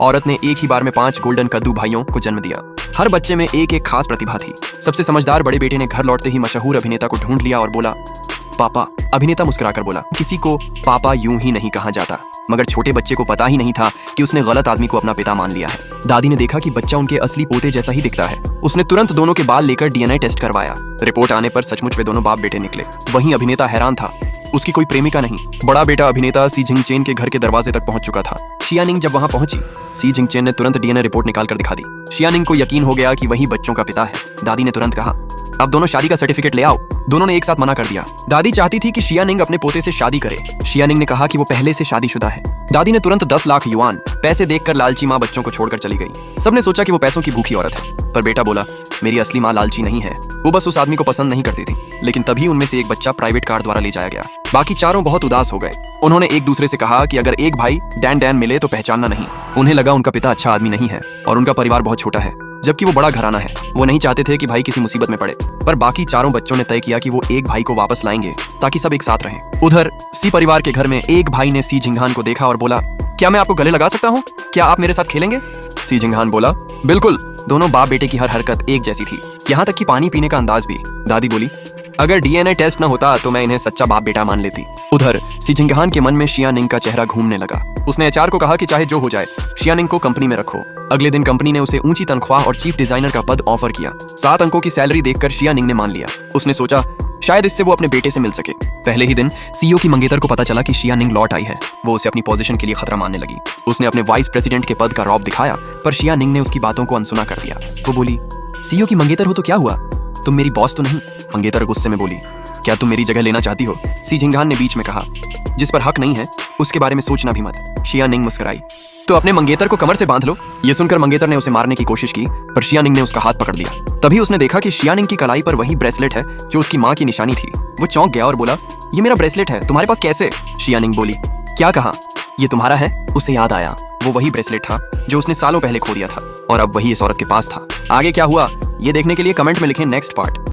औरत ने एक ही बार में 5 गोल्डन कद्दू भाइयों को जन्म दिया। हर बच्चे में एक एक खास प्रतिभा थी। सबसे समझदार बड़े बेटे ने घर लौटते ही मशहूर अभिनेता को ढूंढ लिया और बोला, पापा। अभिनेता मुस्कुराकर बोला, किसी को पापा यूं ही नहीं कहा जाता। मगर छोटे बच्चे को पता ही नहीं था कि उसने गलत आदमी को अपना पिता मान लिया है। दादी ने देखा कि बच्चा उनके असली पोते जैसा ही दिखता है। उसने तुरंत दोनों के बाल लेकर डीएनए टेस्ट करवाया। रिपोर्ट आने पर सचमुच वे दोनों बाप बेटे निकले। वहीं अभिनेता हैरान था, उसकी कोई प्रेमिका नहीं। बड़ा बेटा अभिनेता सी जिंगचेन के घर के दरवाजे तक पहुंच चुका था। शियानिंग जब वहां पहुंची, सी जिंगचेन ने तुरंत डीएनए रिपोर्ट निकालकर दिखा दी। शियानिंग को यकीन हो गया कि वही बच्चों का पिता है। दादी ने तुरंत कहा, अब दोनों शादी का सर्टिफिकेट ले आओ। दोनों ने एक साथ मना कर दिया। दादी चाहती थी कि शियानिंग अपने पोते से शादी करे। शियानिंग ने कहा कि वो पहले से शादीशुदा है। दादी ने तुरंत 10 लाख युआन पैसे देखकर लालची माँ बच्चों को छोड़कर चली गई। सबने सोचा कि वो पैसों की भूखी औरत है, पर बेटा बोला, मेरी असली माँ लालची नहीं है, वो बस उस आदमी को पसंद नहीं करती थी। लेकिन तभी उनमें से एक बच्चा प्राइवेट कार द्वारा ले जाया गया। बाकी चारों बहुत उदास हो गए। उन्होंने एक दूसरे से कहा कि अगर एक भाई डैन डैन मिले तो पहचानना नहीं। उन्हें लगा उनका पिता अच्छा आदमी नहीं है और उनका परिवार बहुत छोटा है, जबकि वो बड़ा घराना है। वो नहीं चाहते थे कि भाई किसी मुसीबत में पड़े। पर बाकी चारों बच्चों ने तय किया कि वो एक भाई को वापस लाएंगे ताकि सब एक साथ रहें। उधर सी परिवार के घर में एक भाई ने सी जिंगहान को देखा और बोला, क्या मैं आपको गले लगा सकता हूँ? क्या आप मेरे साथ खेलेंगे? सी जिंगहान बोला, बिल्कुल। दोनों बाप बेटे की हर हरकत एक जैसी थी, यहाँ तक कि पानी पीने का अंदाज भी। दादी बोली, अगर डीएनए टेस्ट न होता तो मैं इन्हें सच्चा बाप बेटा मान लेती। उधर सी जिंगहान के मन में शियानिंग का चेहरा घूमने लगा। उसने एचआर को कहा कि चाहे जो हो जाए, शियानिंग को कंपनी में रखो। अगले दिन कंपनी ने उसे ऊंची तनख्वाह और चीफ डिजाइनर का पद ऑफर किया। 7 अंकों की सैलरी देखकर शियानिंग ने मान लिया। उसने सोचा शायद इससे वो अपने बेटे से मिल सके। पहले ही दिन सीईओ की मंगेतर को पता चला कि शियानिंग लौट आई है। वो उसे अपनी पोजीशन के लिए खतरा मानने लगी। उसने अपने वाइस प्रेसिडेंट के पद का रौब दिखाया, पर शियानिंग ने उसकी बातों को अनसुना कर दिया। वो बोली, सीईओ की मंगेतर हो तो क्या हुआ, तुम मेरी बॉस तो नहीं? मंगेतर गुस्से में बोली, क्या तुम मेरी जगह लेना चाहती हो? सी जिंगहान ने बीच में कहा, जिस पर हक नहीं है उसके बारे में सोचना भी मत। शियानिंग मुस्कुराई, तो अपने मंगेतर को कमर से बांध लो। ये सुनकर मंगेतर ने उसे मारने की कोशिश की, पर शियानिंग ने उसका हाथ पकड़ लिया। तभी उसने देखा कि शियानिंग की कलाई पर वही ब्रेसलेट है जो उसकी माँ की निशानी थी। वो चौंक गया और बोला, ये मेरा ब्रेसलेट है, तुम्हारे पास कैसे? शियानिंग बोली, क्या कहा? ये तुम्हारा है? उसे याद आया, वो वही ब्रेसलेट था जो उसने सालों पहले खो दिया था और अब वही इस औरत के पास था। आगे क्या हुआ ये देखने के लिए कमेंट में लिखें नेक्स्ट पार्ट।